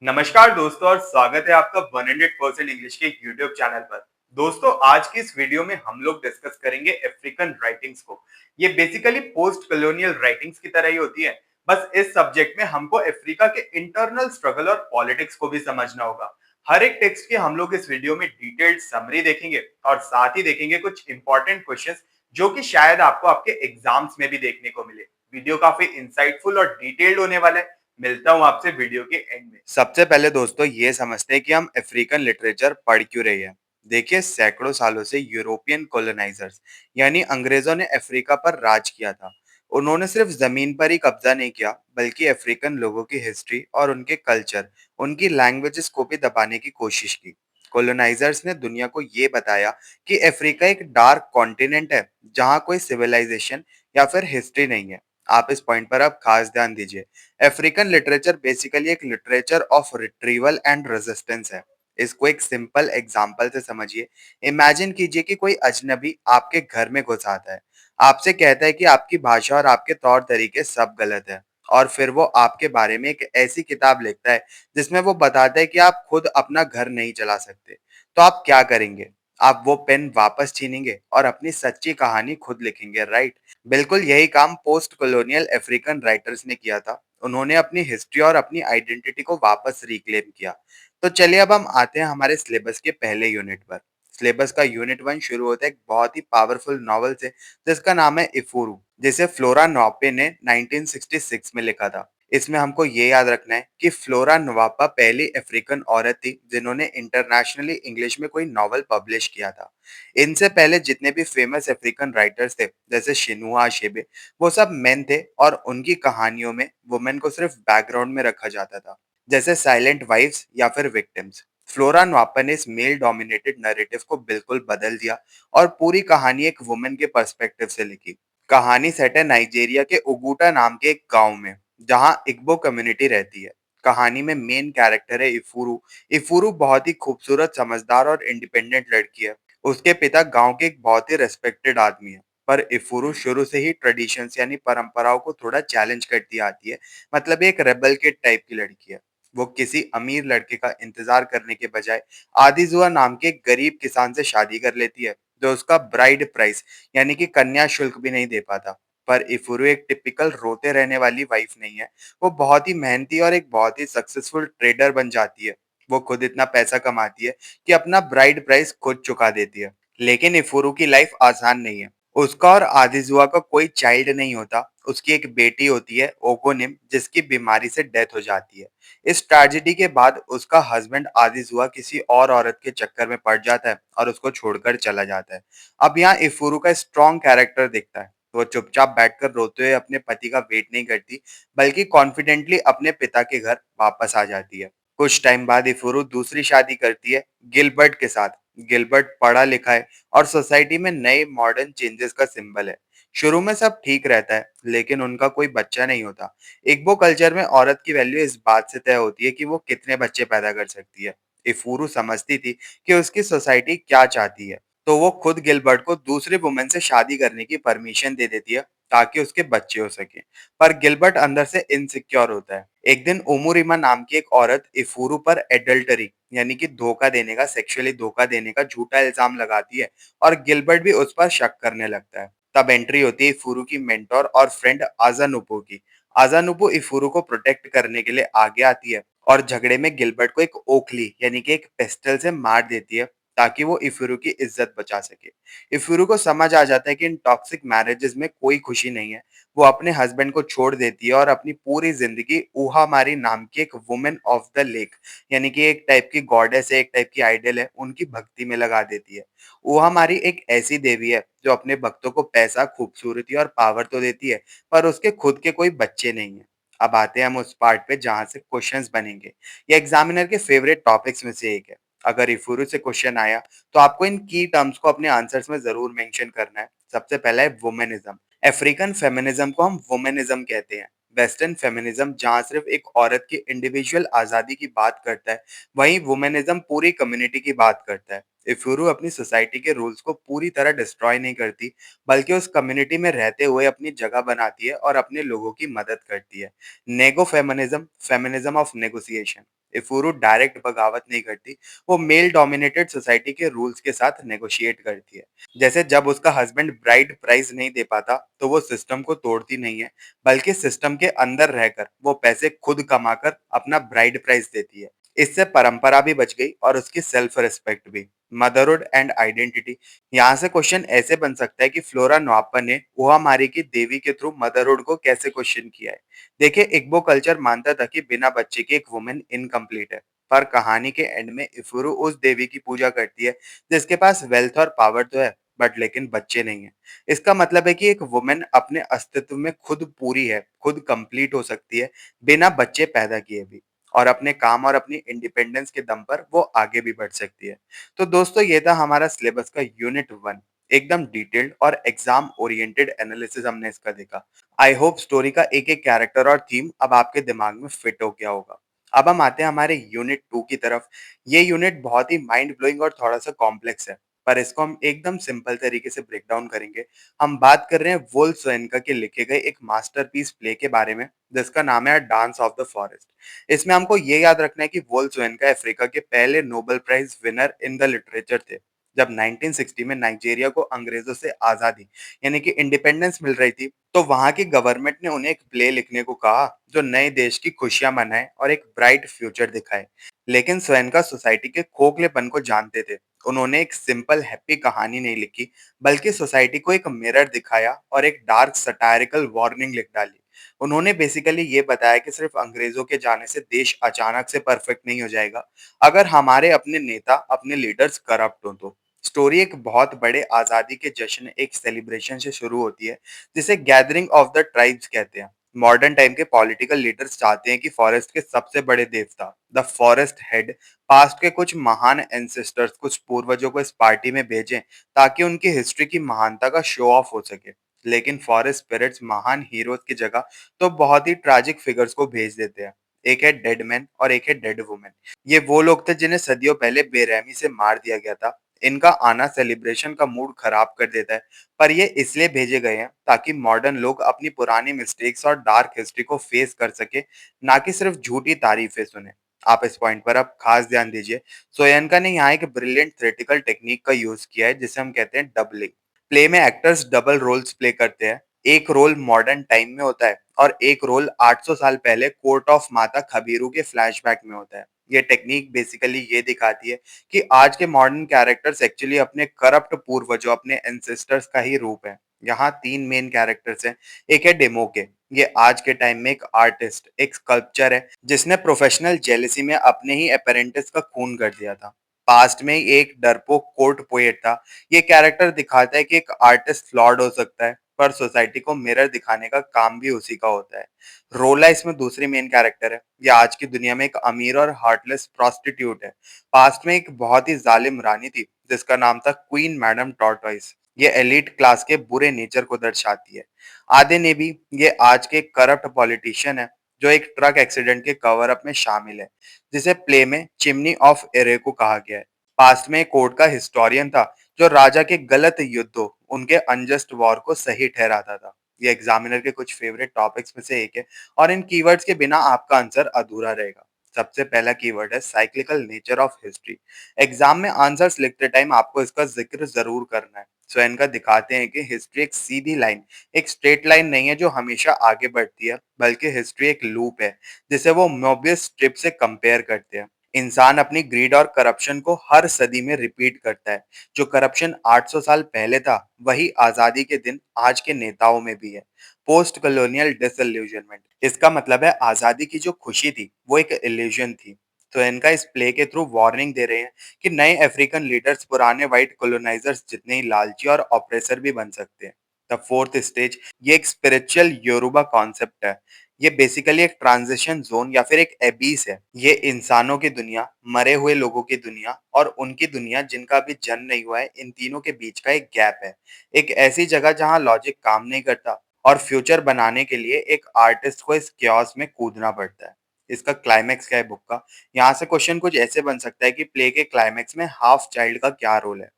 नमस्कार दोस्तों और स्वागत है आपका 100% इंग्लिश के यूट्यूब चैनल पर। दोस्तों आज की इस वीडियो में हम लोग डिस्कस करेंगे अफ्रीकन राइटिंग्स को। ये बेसिकली पोस्ट कॉलोनियल राइटिंग्स की तरह ही होती है। बस इस सब्जेक्ट में हमको अफ्रीका के इंटरनल स्ट्रगल और पॉलिटिक्स को भी समझना होगा। हर एक टेक्स्ट की हम लोग इस वीडियो में डिटेल्ड समरी देखेंगे और साथ ही देखेंगे कुछ इंपॉर्टेंट क्वेश्चंस जो कि शायद आपको आपके एग्जाम्स में भी देखने को मिले। वीडियो काफी इंसाइटफुल और डिटेल्ड होने वाला है। मिलता हूँ आपसे वीडियो के एंड में। सबसे पहले दोस्तों ये समझते हैं कि हम अफ्रीकन लिटरेचर पढ़ क्यों रहे हैं। देखिए सैकड़ों सालों से यूरोपियन कॉलोनाइजर्स यानी अंग्रेजों ने अफ्रीका पर राज किया था। उन्होंने सिर्फ जमीन पर ही कब्जा नहीं किया बल्कि अफ्रीकन लोगों की हिस्ट्री और उनके कल्चर, उनकी लैंग्वेजेस को भी दबाने की कोशिश की। कॉलोनाइजर्स ने दुनिया को ये बताया कि अफ्रीका एक डार्क कॉन्टिनेंट है जहाँ कोई सिविलाइजेशन या फिर हिस्ट्री नहीं है। आप इस पॉइंट पर अब खास ध्यान दीजिए। अफ्रीकन लिटरेचर बेसिकली एक literature of retrieval and resistance है। इसको एक सिंपल एग्जांपल से समझिए। इमेजिन कीजिए कि कोई अजनबी आपके घर में घुस आता है, आपसे कहता है कि आपकी भाषा और आपके तौर तरीके सब गलत है, और फिर वो आपके बारे में एक ऐसी किताब लिखता है जिसमें वो बताता है कि आप खुद अपना घर नहीं चला सकते। तो आप क्या करेंगे? आप वो पेन वापस छीनेंगे और अपनी सच्ची कहानी खुद लिखेंगे, राइट? बिल्कुल यही काम पोस्ट कॉलोनियल अफ्रीकन राइटर्स ने किया था। उन्होंने अपनी हिस्ट्री और अपनी आइडेंटिटी को वापस रिक्लेम किया। तो चलिए अब हम आते हैं हमारे सिलेबस के पहले यूनिट पर। सिलेबस का यूनिट 1 शुरू होता है एक बहुत ही पावरफुल नॉवल से जिसका नाम है इफुरू, जिसे फ्लोरा नोपे ने 1966 में लिखा था। इसमें हमको ये याद रखना है कि फ्लोरा नवापा पहली अफ्रीकन औरत थी जिन्होंने इंटरनेशनली इंग्लिश में कोई नॉवल पब्लिश किया था। इनसे पहले जितने भी फेमस अफ्रीकन राइटर्स थे जैसे शिनुआ अशेबे, वो सब मेन थे और उनकी कहानियों में वुमेन को सिर्फ बैकग्राउंड में रखा जाता था, जैसे साइलेंट वाइफ्स या फिर विक्टिम्स। फ्लोरा नवापा ने इस मेल डोमिनेटेड नैरेटिव को बिल्कुल बदल दिया और पूरी कहानी एक वुमेन के पर्सपेक्टिव से लिखी। कहानी सेट है नाइजीरिया के उगूटा नाम के एक गांव में जहां इग्बो कम्युनिटी रहती है। कहानी में मेन कैरेक्टर है इफुरू। इफुरू बहुत ही खूबसूरत, समझदार और इंडिपेंडेंट लड़की है। उसके पिता गांव के एक बहुत ही रेस्पेक्टेड आदमी है, पर इफुरू शुरू से ही ट्रेडिशंस यानी परंपराओं को थोड़ा चैलेंज करती आती है। मतलब एक रेबल के टाइप की लड़की है। वो किसी अमीर लड़के का इंतजार करने के बजाय आदिजुआ नाम के एक गरीब किसान से शादी कर लेती है जो उसका ब्राइड प्राइस यानी कि कन्या शुल्क भी नहीं दे पाता। पर इफुरू एक टिपिकल रोते रहने वाली वाइफ नहीं है। वो बहुत ही मेहनती और एक बहुत ही सक्सेसफुल ट्रेडर बन जाती है। वो खुद इतना पैसा कमाती है कि अपना ब्राइड प्राइस खुद चुका देती है। लेकिन इफुरू की लाइफ आसान नहीं है। उसका और आदिजुआ का कोई चाइल्ड नहीं होता। उसकी एक बेटी होती है ओकोनिम, जिसकी बीमारी से डेथ हो जाती है। इस ट्रेजेडी के बाद उसका हस्बैंड आदिजुआ किसी और औरत के चक्कर में पड़ जाता है और उसको छोड़कर चला जाता है। अब यहाँ इफुरू का स्ट्रॉन्ग कैरेक्टर दिखता है। वो चुपचाप बैठकर रोते हुए अपने पति का वेट नहीं करती, बल्कि कॉन्फिडेंटली अपने पिता के घर वापस आ जाती है। कुछ टाइम बाद इफुरू दूसरी शादी करती है गिलबर्ट के साथ। गिलबर्ट पढ़ा लिखा है और सोसाइटी में नए मॉडर्न चेंजेस का सिंबल है। शुरू में सब ठीक रहता है लेकिन उनका कोई बच्चा नहीं होता। इग्बो कल्चर में औरत की वैल्यू इस बात से तय होती है कि वो कितने बच्चे पैदा कर सकती है। इफुरू समझती थी कि उसकी सोसाइटी क्या चाहती है, तो वो खुद गिलबर्ट को दूसरे वुमेन से शादी करने की परमिशन दे देती है ताकि उसके बच्चे हो सके। पर गिलबर्ट अंदर से इनसिक्योर होता है। एक दिन उमुरिमा नाम की एक औरत इफुरू पर एडल्टरी यानी कि धोखा देने का, सेक्सुअली धोखा देने का झूठा इल्जाम लगाती है और गिलबर्ट भी उस पर शक करने लगता है। तब एंट्री होती है इफुरू की मेंटोर और फ्रेंड आजानुपो की। आजानुपो इफुरू को प्रोटेक्ट करने के लिए आगे आती है और झगड़े में गिलबर्ट को एक ओखली यानी कि एक पिस्टल से मार देती है ताकि वो इफुरू की इज्जत बचा सके। इफुरू को समझ आ जाता है कि इन टॉक्सिक मैरिजेस में कोई खुशी नहीं है। वो अपने हस्बैंड को छोड़ देती है और अपनी पूरी जिंदगी ऊहामारी नाम की एक वुमेन ऑफ द लेक यानी कि एक टाइप की गॉडेस है, एक टाइप की आइडल है, उनकी भक्ति में लगा देती है। ऊहामारी एक ऐसी देवी है जो अपने भक्तों को पैसा, खूबसूरती और पावर तो देती है, पर उसके खुद के कोई बच्चे नहीं है। अब आते हैं हम उस पार्ट पे जहां से क्वेश्चंस बनेंगे। ये एग्जामिनर के फेवरेट टॉपिक्स में से एक है। अगर इफुरू से क्वेश्चन आया तो आपको इन की टर्म्स को अपने आंसर्स में जरूर मेंशन करना है। सबसे पहला है वुमेनिज्म। अफ्रीकन फेमिनिज्म को हम वुमेनिज्म कहते हैं। वेस्टर्न फेमिनिज्म जहां सिर्फ एक औरत की इंडिविजुअल आजादी की बात करता है, वहीं वुमेनिज्म पूरी कम्युनिटी की बात करता है। इफुरू अपनी सोसाइटी के रूल्स को पूरी तरह डिस्ट्रॉय नहीं करती, बल्कि उस कम्युनिटी में रहते हुए अपनी जगह बनाती है और अपने लोगों की मदद करती है। Nego feminism, feminism of negotiation. इफुरु डायरेक्ट बगावत नहीं करती, वो मेल डोमिनेटेड सोसाइटी के रूल्स के साथ नेगोशिएट करती है। जैसे जब उसका हस्बैंड ब्राइड प्राइस नहीं दे पाता, तो वो सिस्टम को तोड़ती नहीं है, बल्कि सिस्टम के अंदर रहकर वो पैसे खुद कमाकर अपना ब्राइड प्राइस देती है। इससे परंपरा भी बच गई और उसकी सेल्फ रिस्पेक्ट भी। मदरहुड एंड आइडेंटिटी, यहाँ से क्वेश्चन ऐसे बन सकता है कि फ्लोरा नोआपा ने उहामारी की देवी के थ्रू मदरहुड को कैसे क्वेश्चन किया है। देखिए, इग्बो कल्चर मानता था कि बिना बच्चे की एक वुमेन इनकम्प्लीट है, पर कहानी के एंड में इफुरु उस देवी की पूजा करती है जिसके पास वेल्थ और पावर तो है, बट लेकिन बच्चे नहीं है। इसका मतलब है कि एक वुमेन अपने अस्तित्व में खुद पूरी है, खुद कंप्लीट हो सकती है, बिना बच्चे पैदा किए भी, और अपने काम और अपनी इंडिपेंडेंस के दम पर वो आगे भी बढ़ सकती है। तो दोस्तों, ये था हमारा सिलेबस का यूनिट 1। एकदम डिटेल्ड और एग्जाम ओरिएंटेड एनालिसिस हमने इसका देखा। आई होप स्टोरी का एक एक कैरेक्टर और थीम अब आपके दिमाग में फिट हो गया होगा। अब हम आते हैं हमारे यूनिट 2 की तरफ। ये यूनिट बहुत ही माइंड ब्लोइंग और थोड़ा सा कॉम्प्लेक्स है, पर इसको हम एकदम सिंपल तरीके से ब्रेक डाउन करेंगे। हम बात कर रहे हैं वोल्फ सोएनका के लिखे गए एक मास्टरपीस प्ले के बारे में, जिसका नाम है डांस ऑफ द फॉरेस्ट। इसमें हमको ये याद रखना है कि वोल्फ सोएनका अफ्रीका के पहले Nobel prize winner in the literature थे। जब 1960 में नाइजीरिया को अंग्रेजों से आजादी यानी कि इंडिपेंडेंस मिल रही थी, तो वहां की गवर्नमेंट ने उन्हें एक प्ले लिखने को कहा जो नए देश की खुशियां मनाए और एक ब्राइट फ्यूचर दिखाए। लेकिन स्वयं सोसाइटी के खोखलेपन को जानते थे। उन्होंने एक सिंपल हैप्पी कहानी नहीं लिखी, बल्कि सोसाइटी को एक मिरर दिखाया और एक डार्क सटायरिकल वार्निंग लिख डाली। उन्होंने बेसिकली ये बताया कि सिर्फ अंग्रेजों के जाने से देश अचानक से परफेक्ट नहीं हो जाएगा, अगर हमारे अपने नेता, अपने लीडर्स करप्ट हो तो। स्टोरी एक बहुत बड़े आजादी के जश्न, एक सेलिब्रेशन से शुरू होती है, जिसे गैदरिंग ऑफ द ट्राइब्स कहते हैं। मॉडर्न टाइम के पॉलिटिकल लीडर्स चाहते हैं कि फॉरेस्ट के सबसे बड़े देवता, द फॉरेस्ट हेड, पास्ट के कुछ महान एंसेस्टर्स, कुछ पूर्वजों को इस पार्टी में भेजें, ताकि उनकी हिस्ट्री की महानता का शो ऑफ हो सके। लेकिन फॉरेस्ट स्पिरिट्स महान हीरोज की जगह तो बहुत ही ट्रैजिक फिगर्स को भेज देते हैं। एक है डेड मैन और एक है डेड वुमेन। ये वो लोग थे जिन्हें सदियों पहले बेरहमी से मार दिया गया था। इनका आना सेलिब्रेशन का मूड खराब कर देता है, पर ये इसलिए भेजे गए हैं ताकि मॉडर्न लोग अपनी पुरानी मिस्टेक्स और डार्क हिस्ट्री को फेस कर सके, ना कि सिर्फ झूठी तारीफें सुने। आप इस पॉइंट पर अब खास ध्यान दीजिए। सोयनका ने यहाँ एक ब्रिलियंट थ्रेटिकल टेक्निक का यूज किया है, जिसे हम कहते हैं डबलिंग। प्ले में एक्टर्स डबल रोल्स प्ले करते हैं। एक रोल मॉडर्न टाइम में होता है और एक रोल 800 साल पहले कोर्ट ऑफ माता खबीरू के फ्लैशबैक में होता है। ये टेक्निक बेसिकली ये दिखाती है कि आज के मॉडर्न कैरेक्टर्स एक्चुअली अपने करप्ट पूर्वजों, अपने एंसेस्टर्स का ही रूप है। यहाँ 3 मेन कैरेक्टर्स हैं। एक है डेमोके। ये आज के टाइम में एक आर्टिस्ट, एक स्कल्पचर है, जिसने प्रोफेशनल जेलेसी में अपने ही अपेरेंटिस का खून कर दिया था। पास्ट में ही एक डरपोक कोर्ट पोएट था। ये कैरेक्टर दिखाता है कि एक आर्टिस्ट फ्लॉड हो सकता है, पर सोसाइटी को मिरर दिखाने का काम भी उसी का होता है। रोला इसमें दूसरी मेन कैरेक्टर है। ये आज की दुनिया में एक अमीर और हार्टलेस प्रोस्टिट्यूट है। पास्ट में एक बहुत ही जालिम रानी थी, जिसका नाम था क्वीन मैडम टॉर्टॉइस। ये एलीट क्लास के बुरे नेचर को दर्शाती है। आधे ने भी, ये आज के करप्ट पॉलिटिशियन है, जो एक ट्रक एक्सीडेंट के कवर अप में शामिल है, जिसे प्ले में चिमनी ऑफ एरेको कहा गया है। पास्ट में कोर्ट का हिस्टोरियन था, जो राजा के गलत युद्धों, उनके अनजस्ट वॉर को सही ठहराता था। ये एग्जामिनर के कुछ फेवरेट टॉपिक्स में से एक है, और इन कीवर्ड्स के बिना आपका आंसर अधूरा रहेगा। सबसे पहला कीवर्ड है cyclical nature of history. Exam में आंसर्स लिखते टाइम आपको इसका जिक्र जरूर करना है। सो इनका दिखाते हैं कि हिस्ट्री एक सीधी लाइन, एक स्ट्रेट लाइन नहीं है जो हमेशा आगे बढ़ती है, बल्कि हिस्ट्री एक लूप है, जिसे वो मोबियस स्ट्रिप से कंपेयर करते हैं। इंसान अपनी ग्रीड और करप्शन को हर सदी में रिपीट करता है। जो करप्शन 800 साल पहले था, वही आजादी के दिन आज के नेताओं में भी है। पोस्ट कॉलोनियल डिसइल्यूजनमेंट, इसका मतलब है आजादी की जो खुशी थी, वो एक इल्यूजन थी। तो इनका इस प्ले के थ्रू वार्निंग दे रहे हैं कि नए अफ्रीकन लीडर्स पुराने व्हाइट कॉलोनाइजर्स जितने ही लालची और ऑप्रेसर भी बन सकते हैं। द फोर्थ स्टेज, ये एक स्पिरिचुअल योरुबा कॉन्सेप्ट है। ये बेसिकली एक ट्रांजिशन जोन या फिर एक एबीस है। ये इंसानों की दुनिया, मरे हुए लोगों की दुनिया और उनकी दुनिया जिनका अभी जन्म नहीं हुआ है, इन तीनों के बीच का एक गैप है। एक ऐसी जगह जहां लॉजिक काम नहीं करता और फ्यूचर बनाने के लिए एक आर्टिस्ट को इस क्योस में कूदना पड़ता है। इसका क्लाइमैक्स क्या है बुक का? यहाँ से क्वेश्चन कुछ ऐसे बन सकता है कि प्ले के क्लाइमैक्स में हाफ चाइल्ड का क्या रोल है?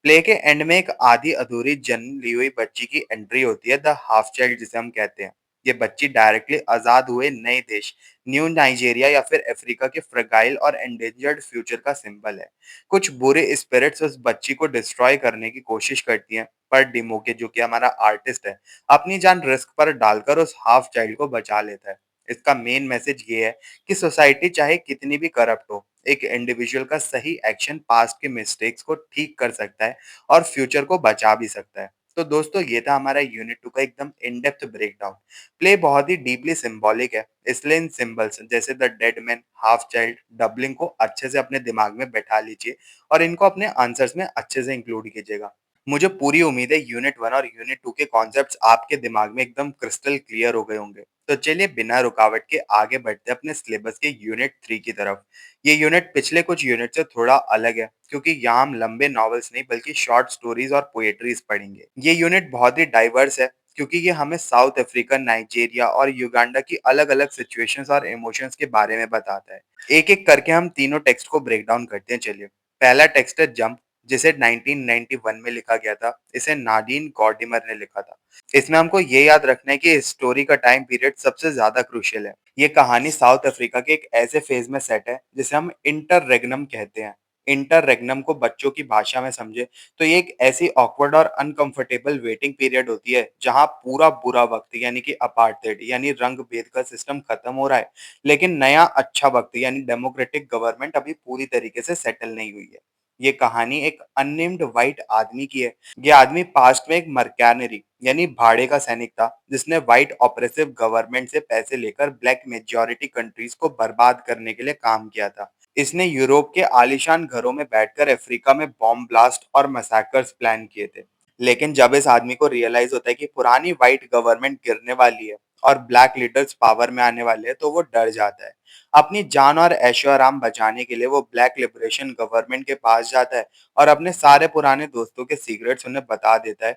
प्ले के एंड में एक आधी अधूरी जन्म ली हुई बच्ची की एंट्री होती है, द हाफ चाइल्ड जिसे हम कहते हैं। ये बच्ची डायरेक्टली आजाद हुए नए देश न्यू नाइजीरिया या फिर अफ्रीका के फ्रगाइल और एंडेंजर्ड फ्यूचर का सिंबल है। कुछ बुरे स्पिरिट्स उस बच्ची को डिस्ट्रॉय करने की कोशिश करती हैं, पर डिमोके जो कि हमारा आर्टिस्ट है, अपनी जान रिस्क पर डालकर उस हाफ चाइल्ड को बचा लेता है। इसका मेन मैसेज ये है कि सोसाइटी चाहे कितनी भी करप्ट हो, एक इंडिविजुअल का सही एक्शन पास्ट के मिस्टेक्स को ठीक कर सकता है और फ्यूचर को बचा भी सकता है। तो दोस्तों, ये था हमारा यूनिट 2 का एकदम इन डेप्थ ब्रेकडाउन। प्ले बहुत ही डीपली सिंबॉलिक है, इसलिए इन सिंबल्स जैसे the dead man, half child, doubling को अच्छे से अपने दिमाग में बैठा लीजिए और इनको अपने आंसर्स में अच्छे से इंक्लूड कीजिएगा। मुझे पूरी उम्मीद है यूनिट 1 और यूनिट 2 के कॉन्सेप्ट्स आपके दिमाग में एकदम क्रिस्टल क्लियर हो गए होंगे। तो चलिए बिना रुकावट के आगे बढ़ते हैं अपने सिलेबस के यूनिट 3 की तरफ। ये यूनिट पिछले कुछ यूनिट से थोड़ा अलग है, क्योंकि यहाँ हम लंबे नॉवेल्स नहीं बल्कि शॉर्ट स्टोरीज और पोएट्रीज पढ़ेंगे। ये यूनिट बहुत ही डाइवर्स है, क्योंकि ये हमें साउथ अफ्रीका, नाइजीरिया और युगांडा की अलग-अलग सिचुएशंस और इमोशंस के बारे में बताता है। एक-एक करके हम तीनों टेक्स्ट को ब्रेक डाउन करते हैं चलिए। पहला टेक्स्ट है जंप, जिसे 1991 में लिखा गया था। इसे नाडीन गॉर्डिमर ने लिखा था। इसमें हमको ये याद रखना है कि इस स्टोरी का टाइम पीरियड सबसे ज्यादा क्रूशियल है। ये कहानी साउथ अफ्रीका के एक ऐसे फेज में सेट है जिसे हम इंटररेग्नम कहते हैं। इंटररेग्नम को बच्चों की भाषा में समझे तो ये एक ऐसी ऑकवर्ड और अनकंफर्टेबल वेटिंग पीरियड होती है जहां पूरा बुरा वक्त यानी कि अपार्थाइड यानी रंग भेद का सिस्टम खत्म हो रहा है, लेकिन नया अच्छा वक्त यानी डेमोक्रेटिक गवर्नमेंट अभी पूरी तरीके से सेटल नहीं हुई है। ये कहानी एक अननेम्ड व्हाइट आदमी की है। ये आदमी पास्ट में एक मर्कैनरी यानी भाड़े का सैनिक था, जिसने व्हाइट ऑपरेसिव गवर्नमेंट से पैसे लेकर ब्लैक मेजॉरिटी कंट्रीज को बर्बाद करने के लिए काम किया था। इसने यूरोप के आलीशान घरों में बैठकर अफ्रीका में बॉम्ब ब्लास्ट और मैसेकर्स प्लान किए थे। लेकिन जब इस आदमी को रियलाइज होता है कि पुरानी व्हाइट गवर्नमेंट गिरने वाली है और ब्लैक लीडर्स पावर में आने वाले हैं, तो वो डर जाता है। अपनी जान और ऐशो आराम बचाने के लिए वो ब्लैक लिबरेशन गवर्नमेंट के पास जाता है और अपने सारे पुराने दोस्तों के सीक्रेट्स उन्हें बता देता है,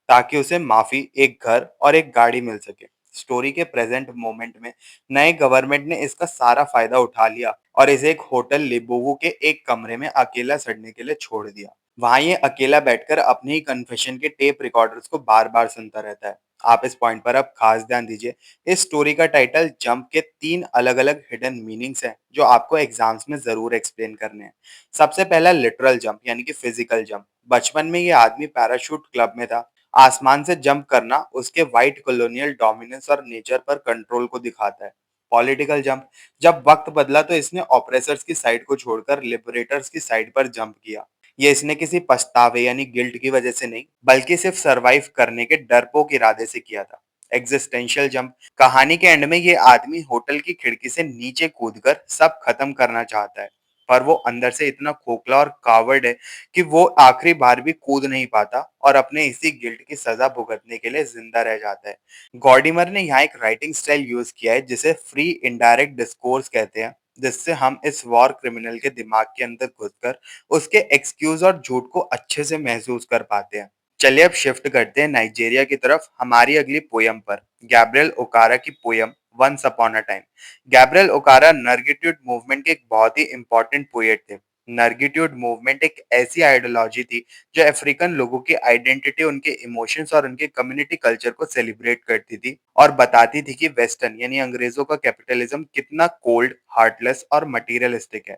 ताकि उसे माफी, एक घर और एक गाड़ी मिल सके। स्टोरी के प्रेजेंट मोमेंट में नए गवर्नमेंट ने इसका सारा फायदा उठा लिया और इसे एक होटल लिबोवो के एक कमरे में अकेला सड़ने के लिए छोड़ दिया। वहां ये अकेला बैठकर अपने ही कन्फेशन के टेप रिकॉर्डर्स को बार बार सुनता रहता है। आप इस पॉइंट पर अब खास ध्यान दीजिए। इस स्टोरी का टाइटल जंप के 3 अलग-अलग हिडन मीनिंग्स हैं, जो आपको एग्जाम्स में ज़रूर एक्सप्लेन करने हैं। सबसे पहला लिटरल जंप यानी कि फिजिकल जंप। बचपन में ये आदमी पैराशूट क्लब में था। आसमान से जंप करना उसके व्हाइट कॉलोनियल डोमिनेंस और नेचर पर कंट्रोल को दिखाता है। Political jump. जब वक्त बदला तो इसने ऑपरेसर्स की साइड को छोड़कर लिबरेटर्स की साइड पर जंप किया। ये इसने किसी पछतावे यानी गिल्ट की वजह से नहीं, बल्कि सिर्फ सरवाइव करने के डरपोक इरादे से किया था। Existential jump. कहानी के एंड में ये आदमी होटल की खिड़की से नीचे कूदकर सब खत्म करना चाहता है, पर वो अंदर से इतना खोखला और कावर्ड है कि वो आखिरी बार भी कूद नहीं पाता और अपने इसी गिल्ट की सजा भुगतने के लिए जिंदा रह जाता है। गॉर्डिमर ने यहाँ एक राइटिंग स्टाइल यूज किया है जिसे फ्री इनडायरेक्ट डिस्कोर्स कहते हैं, जिससे हम इस वॉर क्रिमिनल के दिमाग के अंदर घुसकर उसके एक्सक्यूज और झूठ को अच्छे से महसूस कर पाते हैं। चलिए अब शिफ्ट करते हैं नाइजीरिया की तरफ, हमारी अगली पोयम पर। गैब्रियल ओकारा की poem once upon a time. Gabriel Okara negritude movement के एक बहुत ही इंपॉर्टेंट पोएट थे। नर्गिट्यूड मूवमेंट एक ऐसी आइडियोलॉजी थी जो अफ्रीकन लोगों की आइडेंटिटी, उनके इमोशंस और उनके कम्युनिटी कल्चर को सेलिब्रेट करती थी और बताती थी कि वेस्टर्न यानी अंग्रेजों का कैपिटलिज्म कितना कोल्ड, हार्टलेस और मटीरियलिस्टिक है।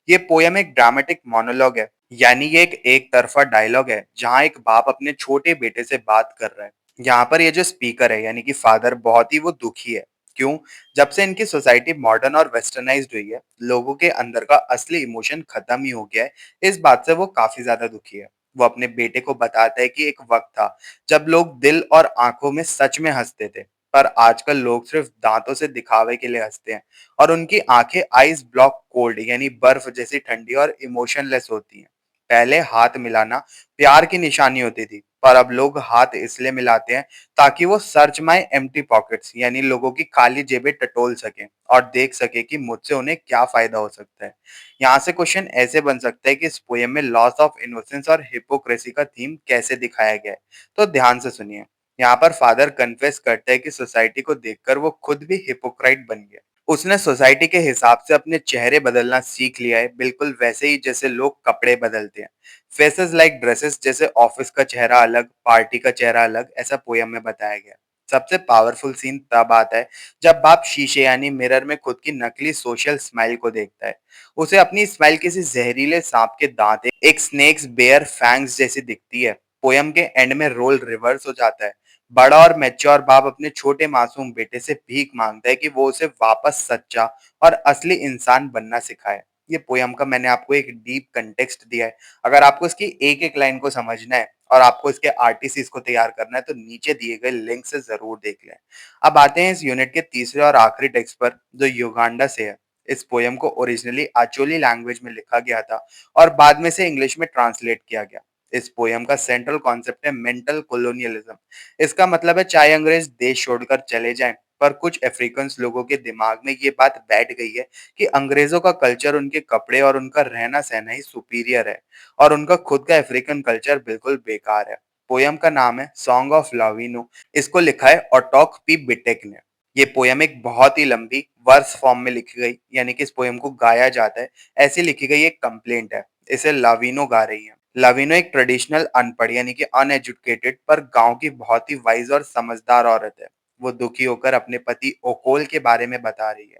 ये पोयम एक ड्रामेटिक मोनोलॉग है, यानी ये एक तरफा डायलॉग है जहाँ एक बाप अपने छोटे बेटे से बात कर रहा है। यहाँ पर ये जो स्पीकर है यानी कि फादर बहुत ही वो दुखी है। क्यों? जब से इनकी सोसाइटी मॉडर्न और वेस्टर्नाइज्ड हुई है, लोगों के अंदर का असली इमोशन खत्म ही हो गया है। इस बात से वो काफी ज्यादा दुखी है। वो अपने बेटे को बताता है कि एक वक्त था जब लोग दिल और आंखों में सच में हंसते थे, पर आजकल लोग सिर्फ दांतों से दिखावे के लिए हंसते हैं और उनकी आंखें आइस ब्लॉक कोल्ड यानी बर्फ जैसी ठंडी और इमोशनलेस होती हैं। पहले हाथ मिलाना प्यार की निशानी होती थी, पर अब लोग हाथ इसलिए मिलाते हैं ताकि वो सर्च माय एम्प्टी पॉकेट्स यानी लोगों की खाली जेबें टटोल सकें और देख सके कि मुझसे उन्हें क्या फायदा हो सकता है। यहाँ से क्वेश्चन ऐसे बन सकता है कि इस पोएम में लॉस ऑफ इनोसेंस और हिपोक्रेसी का थीम कैसे दिखाया गया है। तो ध्यान से सुनिए। यहाँ पर फादर कन्फेस करता है कि सोसाइटी को देखकर वो खुद भी हिपोक्राइट बन गया। उसने सोसाइटी के हिसाब से अपने चेहरे बदलना सीख लिया है, बिल्कुल वैसे ही जैसे लोग कपड़े बदलते हैं। फेसेस लाइक ड्रेसेस, जैसे ऑफिस का चेहरा अलग, पार्टी का चेहरा अलग, ऐसा पोयम में बताया गया। सबसे पावरफुल सीन तब आता है जब बाप शीशे यानी मिरर में खुद की नकली सोशल स्माइल को देखता है। उसे अपनी स्माइल किसी जहरीले सांप के दांत, एक स्नेक्स बेयर फैंग्स जैसी दिखती है। पोयम के एंड में रोल रिवर्स हो जाता है। बड़ा और मैच्योर बाप अपने छोटे मासूम बेटे से भीख मांगता है कि वो उसे वापस सच्चा और असली इंसान बनना सिखाए। ये पोयम का मैंने आपको एक डीप कंटेक्स्ट दिया है। अगर आपको इसकी एक एक लाइन को समझना है और आपको इसके आरटीसीज को तैयार करना है तो नीचे दिए गए लिंक से जरूर देख लें। अब आते हैं इस यूनिट के तीसरे और आखिरी टेक्स्ट पर, जो युगांडा से है। इस पोयम को ओरिजिनली आचोली लैंग्वेज में लिखा गया था और बाद में से इंग्लिश में ट्रांसलेट किया गया। इस पोयम का सेंट्रल कॉन्सेप्ट है मेंटल कोलोनियलिज्म। इसका मतलब है चाहे अंग्रेज देश छोड़कर चले जाएं, पर कुछ अफ्रीकन लोगों के दिमाग में ये बात बैठ गई है कि अंग्रेजों का कल्चर, उनके कपड़े और उनका रहना सहना ही सुपीरियर है और उनका खुद का अफ्रीकन कल्चर बिल्कुल बेकार है। पोयम का नाम है सॉन्ग ऑफ लाविनो। इसको लिखा है ओटोक पी बिटेक ने। ये पोयम एक बहुत ही लंबी वर्स फॉर्म में लिखी गई, यानी कि इस पोयम को गाया जाता है, ऐसी लिखी गई एक कंप्लेंट है। इसे लाविनो गा रही है। लाविनो एक ट्रेडिशनल अनपढ़ यानी कि अनएजुकेटेड पर गांव की बहुत ही वाइज और समझदार औरत है। वो दुखी होकर अपने पति ओकोल के बारे में बता रही है।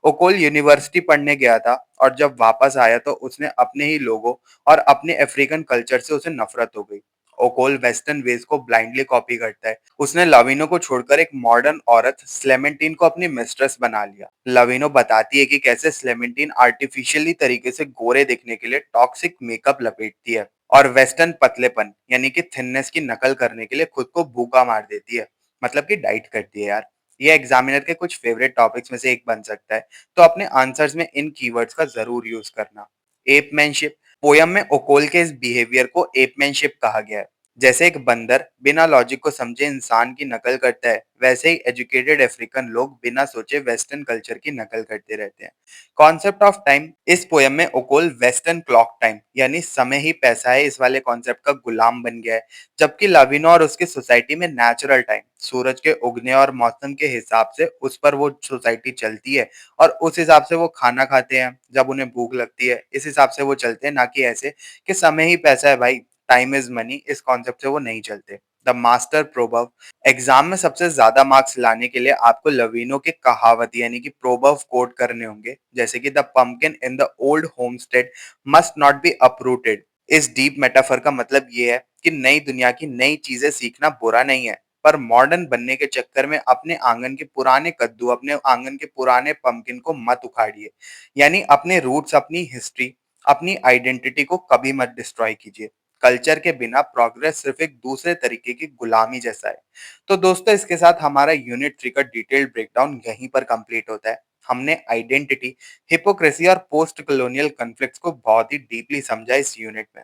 ओकोल यूनिवर्सिटी पढ़ने गया था और जब वापस आया तो उसने अपने ही लोगों और अपने अफ्रीकन कल्चर से उसे नफरत हो गई। ओकोल वेस्टर्न वेज को ब्लाइंडली कॉपी करता है। उसने लाविनो को छोड़कर एक मॉडर्न औरत स्लेमेंटीन को अपनी मिस्ट्रेस बना लिया। लाविनो बताती है कि कैसे स्लेमेंटीन आर्टिफिशियली तरीके से गोरे दिखने के लिए टॉक्सिक मेकअप लपेटती है और वेस्टर्न पतलेपन यानी कि थिननेस की नकल करने के लिए खुद को भूखा मार देती है, मतलब कि डाइट करती है यार। ये एग्जामिनर के कुछ फेवरेट टॉपिक्स में से एक बन सकता है, तो अपने आंसर्स में इन कीवर्ड्स का जरूर यूज करना। एपमैनशिप। पोयम में ओकोल के इस बिहेवियर को एपमैनशिप कहा गया है। जैसे एक बंदर बिना लॉजिक को समझे इंसान की नकल करता है, वैसे ही एजुकेटेड अफ्रीकन लोग बिना सोचे वेस्टर्न कल्चर की नकल करते रहते हैं। Concept of time. इस पोयम में ओकोल वेस्टर्न क्लॉक टाइम यानी समय ही पैसा है इस वाले कॉन्सेप्ट का गुलाम बन गया है, जबकि लाविनो और उसकी सोसाइटी में नेचुरल टाइम, सूरज के उगने और मौसम के हिसाब से उस पर वो सोसाइटी चलती है और उस हिसाब से वो खाना खाते हैं जब उन्हें भूख लगती है। इस हिसाब से वो चलते हैं, ना कि ऐसे कि समय ही पैसा है भाई, टाइम इज मनी, इस कॉन्सेप्ट से वो नहीं चलते। The master proverb. एग्जाम में सबसे ज्यादा मार्क्स लाने के लिए आपको लवीनो के कहावत यानी कि प्रोवर्ब कोट करने होंगे, जैसे कि the pumpkin in the old homestead must not be uprooted. इस डीप मेटाफर का मतलब ये है कि नई दुनिया की नई चीजें सीखना बुरा नहीं है, पर मॉडर्न बनने के चक्कर में अपने आंगन के पुराने कद्दू, अपने आंगन के पुराने पंपकिन को मत उखाड़िए। यानी अपने रूट्स, अपनी हिस्ट्री, अपनी आइडेंटिटी को कभी मत डिस्ट्रॉय कीजिए। कल्चर के बिना प्रोग्रेस सिर्फ एक दूसरे तरीके की गुलामी जैसा है। तो दोस्तों, इसके साथ हमारा यूनिट 3 का डिटेल्ड ब्रेकडाउन यहीं पर कंप्लीट होता है। हमने आइडेंटिटी, हिपोक्रेसी और पोस्ट कॉलोनियल कॉन्फ्लिक्ट्स को बहुत ही डीपली समझा इस यूनिट में।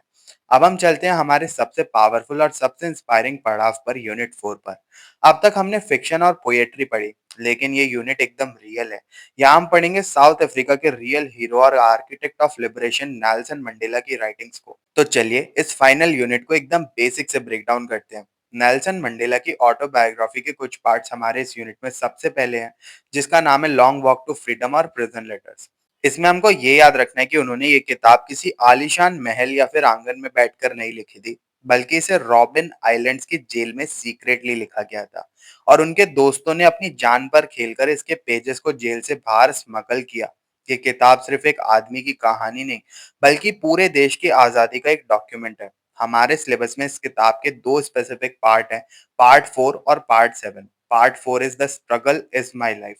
अब हम चलते हैं हमारे सबसे पावरफुल और सबसे इंस्पायरिंग पड़ाव पर, यूनिट 4 पर। अब तक हमने फिक्शन और पोएट्री पढ़ी, लेकिन ये यूनिट एकदम रियल है। यहाँ हम पढ़ेंगे साउथ अफ्रीका के रियल हीरो और architect of liberation Nelson Mandela की राइटिंग्स को। तो चलिए इस फाइनल यूनिट को एकदम बेसिक से ब्रेक डाउन करते हैं। नेल्सन मंडेला की ऑटोबायोग्राफी के कुछ पार्ट्स हमारे इस यूनिट में सबसे पहले हैं, जिसका नाम है लॉन्ग वॉक टू फ्रीडम और प्रिजन लेटर्स। इसमें हमको ये याद रखना है कि उन्होंने ये किताब किसी आलीशान महल या फिर आंगन में बैठकर नहीं लिखी थी, बल्कि इसे रॉबिन आइलैंड्स की जेल में सीक्रेटली लिखा गया था और उनके दोस्तों ने अपनी जान पर खेलकर इसके पेजेस को जेल से बाहर स्मगल किया। ये किताब सिर्फ एक आदमी की कहानी नहीं, बल्कि पूरे देश की आजादी का एक डॉक्यूमेंट है। हमारे सिलेबस में इस किताब के दो स्पेसिफिक पार्ट हैं, पार्ट 4 और part 7। Part 4 is the struggle is my life.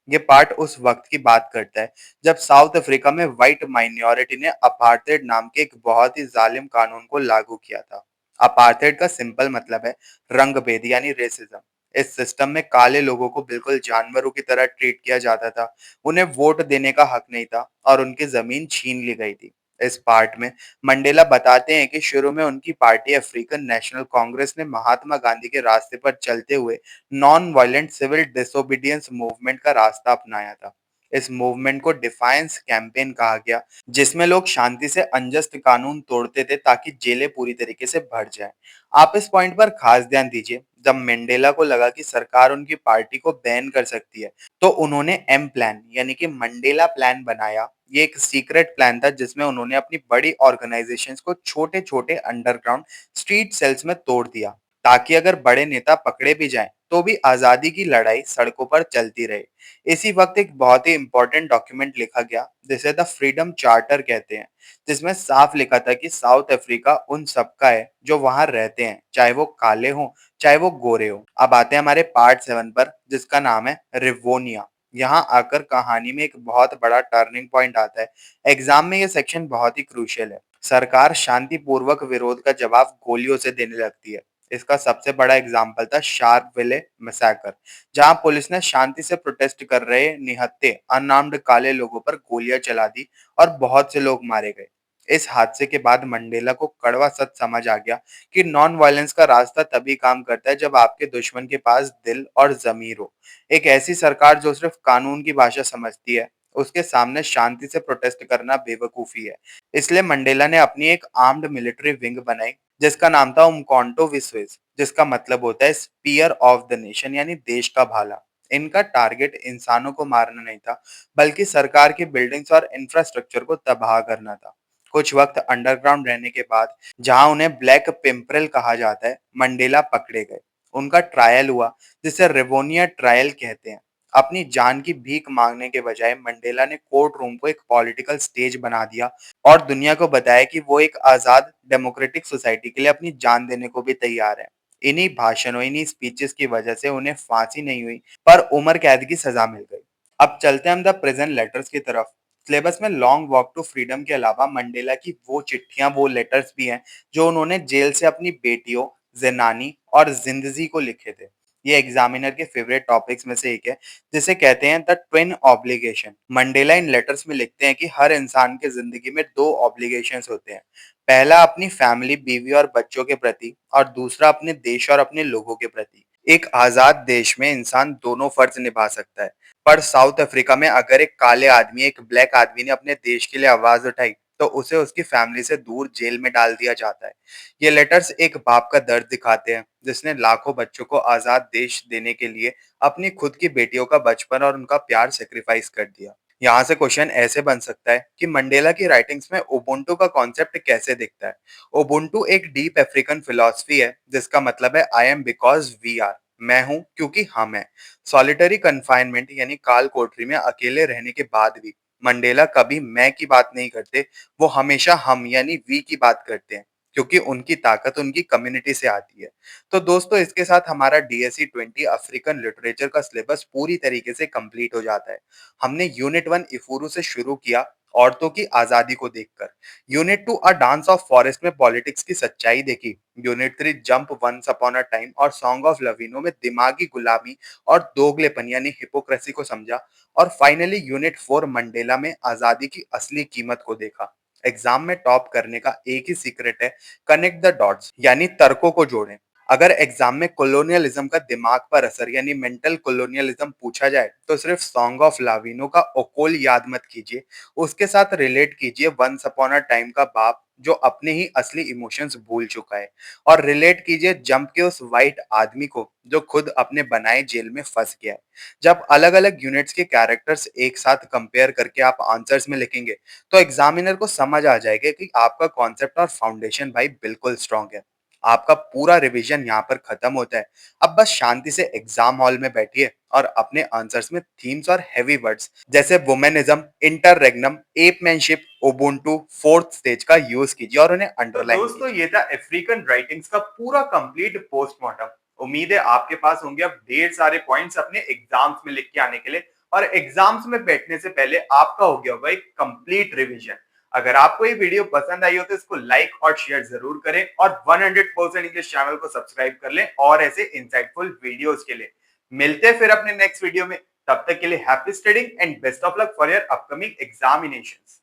ये पार्ट उस वक्त की बात करता है जब साउथ अफ्रीका में व्हाइट माइनॉरिटी ने अपार्थेड नाम के एक बहुत ही जालिम कानून को लागू किया था। अपार्थेड का सिंपल मतलब है रंग भेद यानी रेसिज्म। इस सिस्टम में काले लोगों को बिल्कुल जानवरों की तरह ट्रीट किया जाता था। उन्हें वोट देने का हक नहीं था और उनकी जमीन छीन ली गई थी। इस पार्ट में मंडेला बताते हैं कि शुरू में उनकी पार्टी अफ्रीकन नेशनल कांग्रेस ने महात्मा गांधी के रास्ते पर चलते हुए non violent civil disobedience movement का रास्ता अपनाया था। इस मूवमेंट को डिफायंस कैंपेन कहा गया, जिसमें लोग शांति से अनजस्ट कानून तोड़ते थे ताकि जेलें पूरी तरीके से भर जाए। आप इस पॉइंट पर खास ध्यान दीजिए, जब मंडेला को लगा कि सरकार उनकी पार्टी को बैन कर सकती है, तो उन्होंने एम प्लान यानी कि मंडेला प्लान बनाया। ये एक सीक्रेट प्लान था जिसमें उन्होंने अपनी बड़ी ऑर्गेनाइजेशंस को छोटे छोटे अंडरग्राउंड स्ट्रीट सेल्स में तोड़ दिया ताकि अगर बड़े नेता पकड़े भी जाएं, तो भी आजादी की लड़ाई सड़कों पर चलती रहे। इसी वक्त एक बहुत ही इंपॉर्टेंट डॉक्यूमेंट लिखा गया, जिसे द फ्रीडम चार्टर कहते हैं, जिसमें साफ लिखा था कि साउथ अफ्रीका उन सबका है जो वहां रहते हैं, चाहे वो काले हों, चाहे वो गोरे हों। अब आते हैं हमारे पार्ट 7 पर, जिसका नाम है रिवोनिया। यहाँ आकर कहानी में एक बहुत बड़ा टर्निंग पॉइंट आता है। एग्जाम में ये सेक्शन बहुत ही क्रूशियल है। सरकार शांतिपूर्वक विरोध का जवाब गोलियों से देने लगती है। इसका सबसे बड़ा एग्जाम्पल था शार्पविले मैसेकर, जहां पुलिस ने शांति से प्रोटेस्ट कर रहे निहत्थे अनआर्म्ड काले लोगों पर गोलियां चला दी और बहुत से लोग मारे गए। इस हादसे के बाद मंडेला को कड़वा सच समझ आ गया कि नॉन वायलेंस का रास्ता तभी काम करता है जब आपके दुश्मन के पास दिल और जमीर हो। एक ऐसी सरकार जो सिर्फ कानून की भाषा समझती है, उसके सामने शांति से प्रोटेस्ट करना बेवकूफी है। इसलिए मंडेला ने अपनी एक आर्म्ड मिलिट्री विंग बनाई, जिसका नाम था उमकॉन्टो विस्वेस, जिसका मतलब होता है स्पीयर ऑफ द नेशन, यानी देश का भाला। इनका टारगेट इंसानों को मारना नहीं था, बल्कि सरकार की बिल्डिंग्स और इंफ्रास्ट्रक्चर को तबाह करना था। कुछ वक्त अंडरग्राउंड रहने के बाद, जहां उन्हें ब्लैक पिंपरल कहा जाता है, मंडेला पकड़े गए। उनका ट्रायल हुआ, जिसे रिवोनिया ट्रायल कहते हैं। अपनी जान की भीख मांगने के बजाय मंडेला ने कोर्ट रूम को एक पॉलिटिकल स्टेज बना दिया और दुनिया को बताया कि वो एक आजाद डेमोक्रेटिक सोसाइटी के लिए अपनी जान देने को भी तैयार है। इन्हीं भाषणों, इन्हीं स्पीचेस की वजह से उन्हें फांसी नहीं हुई, पर उम्र कैद की सजा मिल गई। अब चलते हैं हम द प्रेजेंट लेटर्स की तरफ। सिलेबस में लॉन्ग वॉक टू फ्रीडम के अलावा मंडेला की वो चिट्ठियां, वो लेटर्स भी हैं जो उन्होंने जेल से अपनी बेटियों जेनानी और जिंदगी को लिखे थे। ये एग्जामिनर के फेवरेट टॉपिक्स में से एक है, जिसे कहते हैं the twin obligation. Mandela in letters में लिखते हैं कि हर इंसान के जिंदगी में दो ऑब्लिगेशंस होते हैं। पहला अपनी फैमिली, बीवी और बच्चों के प्रति, और दूसरा अपने देश और अपने लोगों के प्रति। एक आजाद देश में इंसान दोनों फर्ज निभा सकता है, पर साउथ अफ्रीका में अगर एक काले आदमी, एक ब्लैक आदमी ने अपने देश के लिए आवाज उठाई, तो उसे उसकी फैमिली से दूर जेल में डाल दिया जाता है। ये लेटर्स एक बाप का दर्द दिखाते हैं, जिसने लाखों बच्चों को आजाद देश देने के लिए अपनी खुद की बेटियों का बचपन और उनका प्यार सेक्रीफाइस कर दिया। यहाँ से क्वेश्चन ऐसे बन सकता है कि मंडेला की राइटिंग्स में उबुंटू का कॉन्सेप्ट कैसे दिखता है। उबुंटू एक डीप अफ्रीकन फिलॉसफी है, जिसका मतलब है I am because we are, मैं हूं क्योंकि हम हैं। सॉलिटरी कन्फाइनमेंट यानी काल कोठरी में अकेले रहने के बाद भी मंडेला कभी मैं की बात नहीं करते, वो हमेशा हम यानी वी की बात करते हैं, क्योंकि उनकी ताकत उनकी कम्युनिटी से आती है। तो दोस्तों, इसके साथ हमारा डीएससी 20 अफ्रीकन लिटरेचर का सिलेबस पूरी तरीके से कंप्लीट हो जाता है। हमने यूनिट 1 इफुरू से शुरू किया, औरतों की आजादी को देखकर। Unit 2 a dance of forest में पॉलिटिक्स की सच्चाई देखी। Unit 3 jump once upon a time और सॉन्ग ऑफ लविनो में दिमागी गुलामी और दोगलेपन यानी हिपोक्रेसी को समझा। और फाइनली यूनिट 4 मंडेला में आजादी की असली कीमत को देखा। एग्जाम में टॉप करने का एक ही सीक्रेट है, कनेक्ट द डॉट्स यानी तर्कों को जोड़ें। अगर एग्जाम में कोलोनियलिज्म का दिमाग पर असर यानी मेंटल कोलोनियलिज्म पूछा जाए, तो सिर्फ सॉन्ग ऑफ लाविनो का ओकोल याद मत कीजिए, उसके साथ रिलेट कीजिए वंस अपॉन अ टाइम का बाप, जो अपने ही असली इमोशंस भूल चुका है, और रिलेट कीजिए जंप के उस वाइट आदमी को जो खुद अपने बनाए जेल में फंस गया है। जब अलग अलग यूनिट्स के कैरेक्टर्स एक साथ कंपेयर करके आप आंसर्स में लिखेंगे, तो एग्जामिनर को समझ आ जाएगा कि आपका कॉन्सेप्ट और फाउंडेशन भाई बिल्कुल स्ट्रांग है। आपका पूरा रिवीजन यहाँ पर खत्म होता है। अब बस शांति से एग्जाम हॉल में बैठिए और अपने आंसर्स में थीम्स और हेवी वर्ड्स जैसे वुमेनिज्म, इंटररेग्नम, एपमैनशिप, उबुंटू, फोर्थ स्टेज का यूज कीजिए और उन्हें अंडरलाइन कीजिए। दोस्तों, ये था अफ्रीकन राइटिंग्स का पूरा कंप्लीट पोस्टमार्टम। उम्मीद है आपके पास होंगे अब ढेर सारे पॉइंट्स अपने एग्जाम्स में लिख के आने के लिए, और एग्जाम्स में बैठने से पहले आपका हो गया होगा एक कंप्लीट रिवीजन। अगर आपको ये वीडियो पसंद आई हो तो इसको लाइक और शेयर जरूर करें, और 100% इंग्लिश चैनल को सब्सक्राइब कर लें और ऐसे इंसाइटफुल वीडियोस के लिए। मिलते हैं फिर अपने नेक्स्ट वीडियो में। तब तक के लिए happy studying and best of luck for your upcoming examinations.